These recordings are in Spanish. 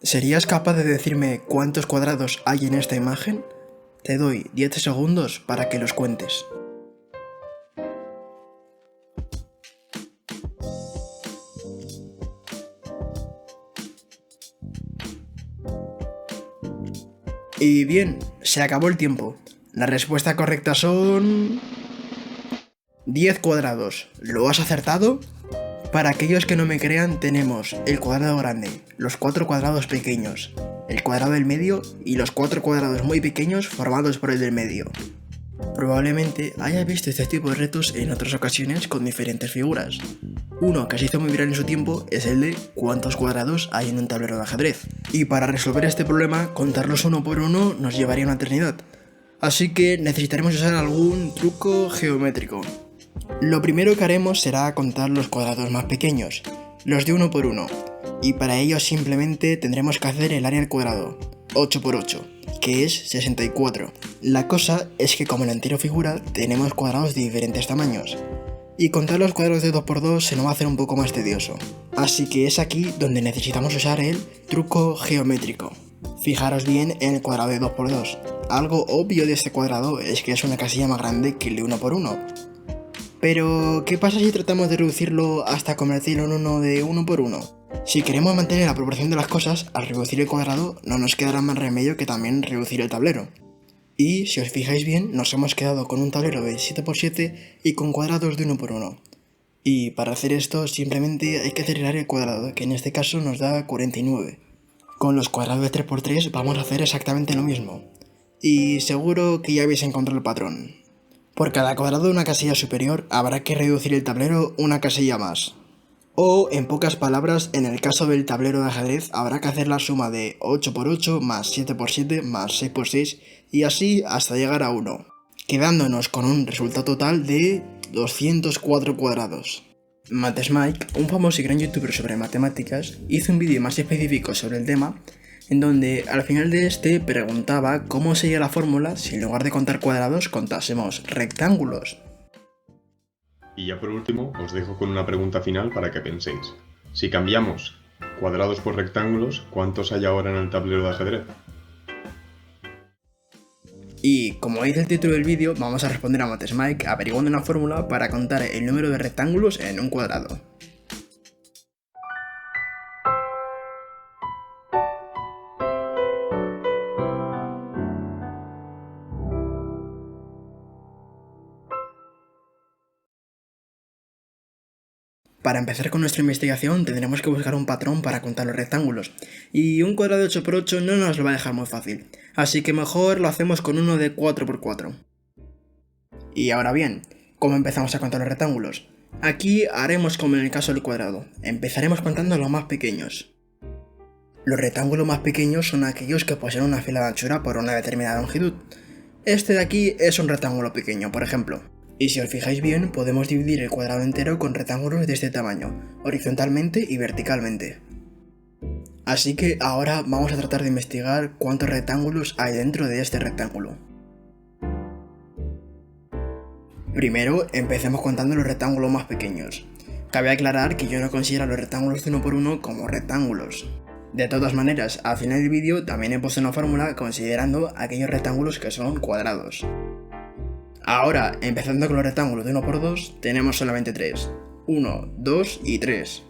¿Serías capaz de decirme cuántos cuadrados hay en esta imagen? Te doy 10 segundos para que los cuentes. Y bien, se acabó el tiempo. La respuesta correcta son 10 cuadrados. ¿Lo has acertado? Para aquellos que no me crean, tenemos el cuadrado grande, los 4 cuadrados pequeños, el cuadrado del medio y los 4 cuadrados muy pequeños formados por el del medio. Probablemente hayas visto este tipo de retos en otras ocasiones con diferentes figuras. Uno que se hizo muy viral en su tiempo es el de cuántos cuadrados hay en un tablero de ajedrez. Y para resolver este problema, contarlos uno por uno nos llevaría una eternidad. Así que necesitaremos usar algún truco geométrico. Lo primero que haremos será contar los cuadrados más pequeños, los de uno por uno, y para ello simplemente tendremos que hacer el área al cuadrado, 8 por 8, que es 64. La cosa es que como en la anterior figura tenemos cuadrados de diferentes tamaños, y contar los cuadrados de 2 por 2 se nos va a hacer un poco más tedioso, así que es aquí donde necesitamos usar el truco geométrico. Fijaros bien en el cuadrado de 2 por 2. Algo obvio de este cuadrado es que es una casilla más grande que el de 1 por 1. Pero, ¿qué pasa si tratamos de reducirlo hasta convertirlo en uno de 1 por 1? Si queremos mantener la proporción de las cosas, al reducir el cuadrado no nos quedará más remedio que también reducir el tablero. Y, si os fijáis bien, nos hemos quedado con un tablero de 7 por 7 y con cuadrados de 1 por 1. Y para hacer esto simplemente hay que hacer el área al cuadrado, que en este caso nos da 49. Con los cuadrados de 3 por 3 vamos a hacer exactamente lo mismo. Y seguro que ya habéis encontrado el patrón. Por cada cuadrado de una casilla superior habrá que reducir el tablero una casilla más. O, en pocas palabras, en el caso del tablero de ajedrez habrá que hacer la suma de 8 por 8 más 7 por 7 más 6 por 6 y así hasta llegar a 1, quedándonos con un resultado total de 204 cuadrados. MathsMike, un famoso y gran youtuber sobre matemáticas, hizo un vídeo más específico sobre el tema, en donde al final de este preguntaba cómo sería la fórmula si en lugar de contar cuadrados contásemos rectángulos. Y ya por último os dejo con una pregunta final para que penséis. Si cambiamos cuadrados por rectángulos, ¿cuántos hay ahora en el tablero de ajedrez? Y como dice el título del vídeo, vamos a responder a MathsMike averiguando una fórmula para contar el número de rectángulos en un cuadrado. Para empezar con nuestra investigación tendremos que buscar un patrón para contar los rectángulos, y un cuadrado de 8 por 8 no nos lo va a dejar muy fácil, así que mejor lo hacemos con uno de 4 por 4. Y ahora bien, ¿cómo empezamos a contar los rectángulos? Aquí haremos como en el caso del cuadrado, empezaremos contando los más pequeños. Los rectángulos más pequeños son aquellos que poseen una fila de anchura por una determinada longitud. Este de aquí es un rectángulo pequeño, por ejemplo. Y si os fijáis bien, podemos dividir el cuadrado entero con rectángulos de este tamaño, horizontalmente y verticalmente. Así que ahora vamos a tratar de investigar cuántos rectángulos hay dentro de este rectángulo. Primero, empecemos contando los rectángulos más pequeños. Cabe aclarar que yo no considero los rectángulos de 1 por 1 como rectángulos. De todas maneras, al final del vídeo también he puesto una fórmula considerando aquellos rectángulos que son cuadrados. Ahora, empezando con los rectángulos de 1 por 2, tenemos solamente 3. 1, 2 y 3.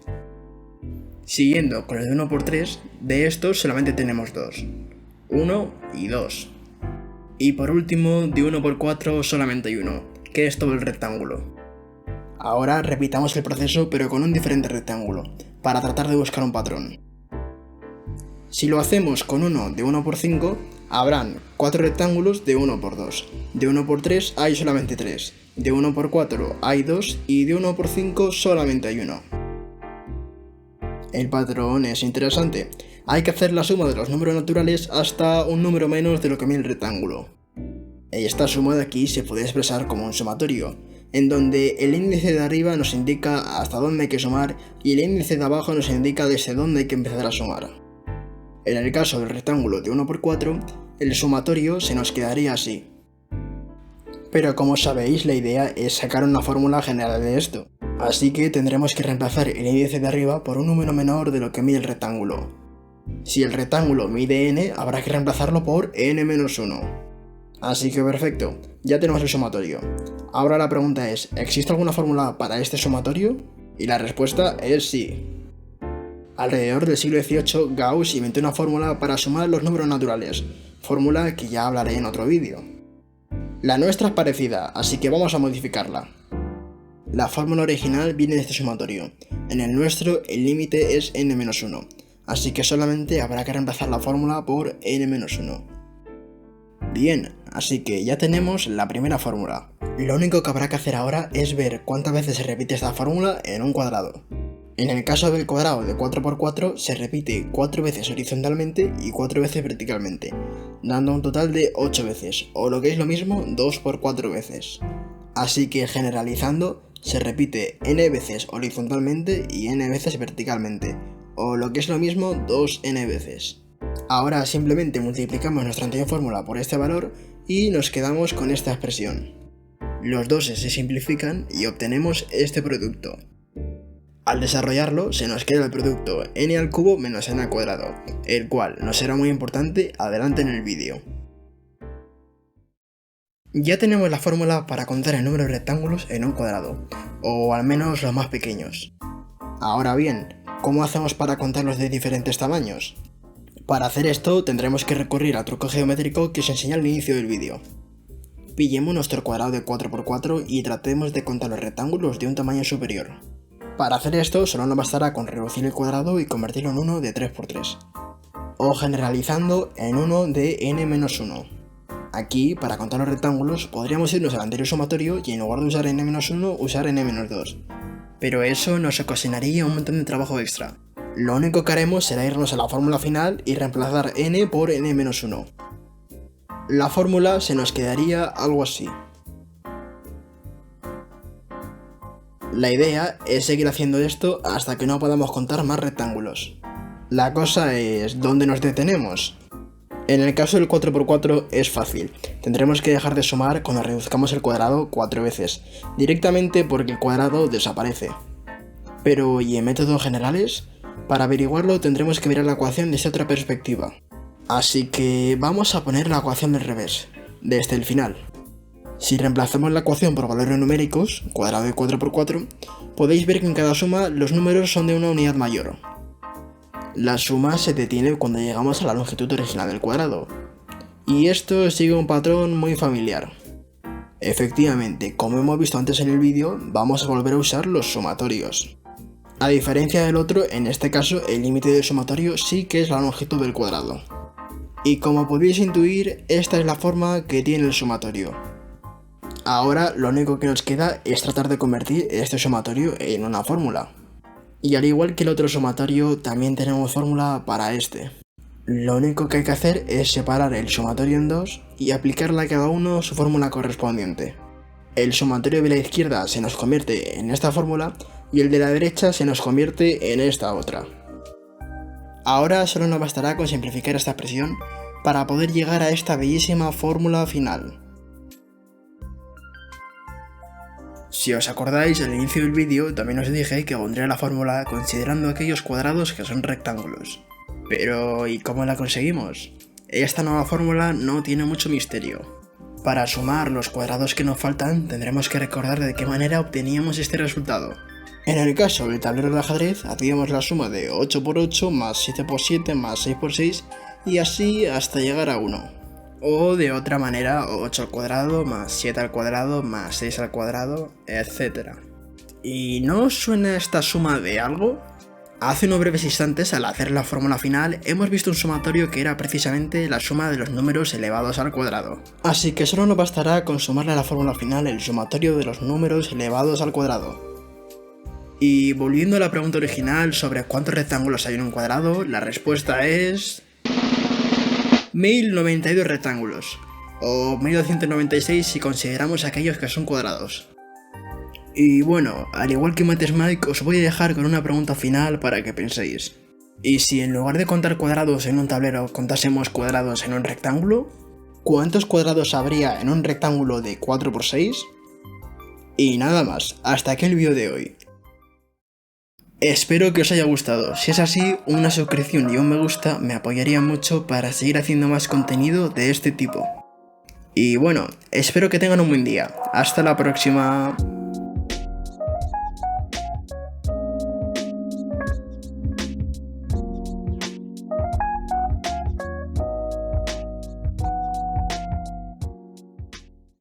Siguiendo con los de 1 por 3, de estos solamente tenemos 2. 1 y 2. Y por último, de 1 por 4 solamente hay 1, que es todo el rectángulo. Ahora repitamos el proceso pero con un diferente rectángulo, para tratar de buscar un patrón. Si lo hacemos con uno de 1 por 5, habrán 4 rectángulos de 1 por 2. De 1 por 3 hay solamente 3. De 1 por 4 hay 2 y de 1 por 5 solamente hay 1. El patrón es interesante. Hay que hacer la suma de los números naturales hasta un número menos de lo que mide el rectángulo. Esta suma de aquí se puede expresar como un sumatorio, en donde el índice de arriba nos indica hasta dónde hay que sumar y el índice de abajo nos indica desde dónde hay que empezar a sumar. En el caso del rectángulo de 1 por 4, el sumatorio se nos quedaría así. Pero como sabéis, la idea es sacar una fórmula general de esto. Así que tendremos que reemplazar el índice de arriba por un número menor de lo que mide el rectángulo. Si el rectángulo mide n, habrá que reemplazarlo por n-1. Así que perfecto, ya tenemos el sumatorio. Ahora la pregunta es, ¿existe alguna fórmula para este sumatorio? Y la respuesta es sí. Alrededor del siglo XVIII, Gauss inventó una fórmula para sumar los números naturales, fórmula que ya hablaré en otro vídeo. La nuestra es parecida, así que vamos a modificarla. La fórmula original viene de este sumatorio. En el nuestro, el límite es n-1, así que solamente habrá que reemplazar la fórmula por n-1. Bien, así que ya tenemos la primera fórmula. Lo único que habrá que hacer ahora es ver cuántas veces se repite esta fórmula en un cuadrado. En el caso del cuadrado de 4×4 se repite 4 veces horizontalmente y 4 veces verticalmente, dando un total de 8 veces, o lo que es lo mismo, 2 por 4 veces. Así que generalizando, se repite n veces horizontalmente y n veces verticalmente, o lo que es lo mismo, 2n veces. Ahora simplemente multiplicamos nuestra anterior fórmula por este valor y nos quedamos con esta expresión. Los doses se simplifican y obtenemos este producto. Al desarrollarlo, se nos queda el producto n³ menos n², el cual nos será muy importante adelante en el vídeo. Ya tenemos la fórmula para contar el número de rectángulos en un cuadrado, o al menos los más pequeños. Ahora bien, ¿cómo hacemos para contarlos de diferentes tamaños? Para hacer esto tendremos que recurrir al truco geométrico que os enseñé al inicio del vídeo. Pillemos nuestro cuadrado de 4×4 y tratemos de contar los rectángulos de un tamaño superior. Para hacer esto solo nos bastará con reducir el cuadrado y convertirlo en uno de 3×3, o generalizando en uno de n-1. Aquí, para contar los rectángulos, podríamos irnos al anterior sumatorio y en lugar de usar n-1 usar n-2, pero eso nos ocasionaría un montón de trabajo extra. Lo único que haremos será irnos a la fórmula final y reemplazar n por n-1. La fórmula se nos quedaría algo así. La idea es seguir haciendo esto hasta que no podamos contar más rectángulos. La cosa es, ¿dónde nos detenemos? En el caso del 4×4 es fácil, tendremos que dejar de sumar cuando reduzcamos el cuadrado 4 veces, directamente porque el cuadrado desaparece. Pero, ¿y en métodos generales? Para averiguarlo tendremos que mirar la ecuación desde otra perspectiva. Así que vamos a poner la ecuación del revés, desde el final. Si reemplazamos la ecuación por valores numéricos, cuadrado de 4×4, podéis ver que en cada suma los números son de una unidad mayor. La suma se detiene cuando llegamos a la longitud original del cuadrado. Y esto sigue un patrón muy familiar. Efectivamente, como hemos visto antes en el vídeo, vamos a volver a usar los sumatorios. A diferencia del otro, en este caso el límite del sumatorio sí que es la longitud del cuadrado. Y como podéis intuir, esta es la forma que tiene el sumatorio. Ahora lo único que nos queda es tratar de convertir este sumatorio en una fórmula. Y al igual que el otro sumatorio, también tenemos fórmula para este. Lo único que hay que hacer es separar el sumatorio en dos y aplicarle a cada uno su fórmula correspondiente. El sumatorio de la izquierda se nos convierte en esta fórmula y el de la derecha se nos convierte en esta otra. Ahora solo nos bastará con simplificar esta expresión para poder llegar a esta bellísima fórmula final. Si os acordáis, al inicio del vídeo también os dije que pondría la fórmula considerando aquellos cuadrados que son rectángulos. Pero, ¿y cómo la conseguimos? Esta nueva fórmula no tiene mucho misterio. Para sumar los cuadrados que nos faltan, tendremos que recordar de qué manera obteníamos este resultado. En el caso del tablero de ajedrez, hacíamos la suma de 8×8 más 7×7 más 6×6 y así hasta llegar a 1. O de otra manera, 8² más 7² más 6², etc. ¿Y no os suena esta suma de algo? Hace unos breves instantes, al hacer la fórmula final, hemos visto un sumatorio que era precisamente la suma de los números elevados al cuadrado. Así que solo nos bastará con sumarle a la fórmula final el sumatorio de los números elevados al cuadrado. Y volviendo a la pregunta original sobre cuántos rectángulos hay en un cuadrado, la respuesta es 1092 rectángulos, o 1296 si consideramos aquellos que son cuadrados. Y bueno, al igual que Mates Mike, os voy a dejar con una pregunta final para que penséis. ¿Y si en lugar de contar cuadrados en un tablero contásemos cuadrados en un rectángulo? ¿Cuántos cuadrados habría en un rectángulo de 4×6? Y nada más, hasta aquí el vídeo de hoy. Espero que os haya gustado. Si es así, una suscripción y un me gusta me apoyaría mucho para seguir haciendo más contenido de este tipo. Y bueno, espero que tengan un buen día. Hasta la próxima.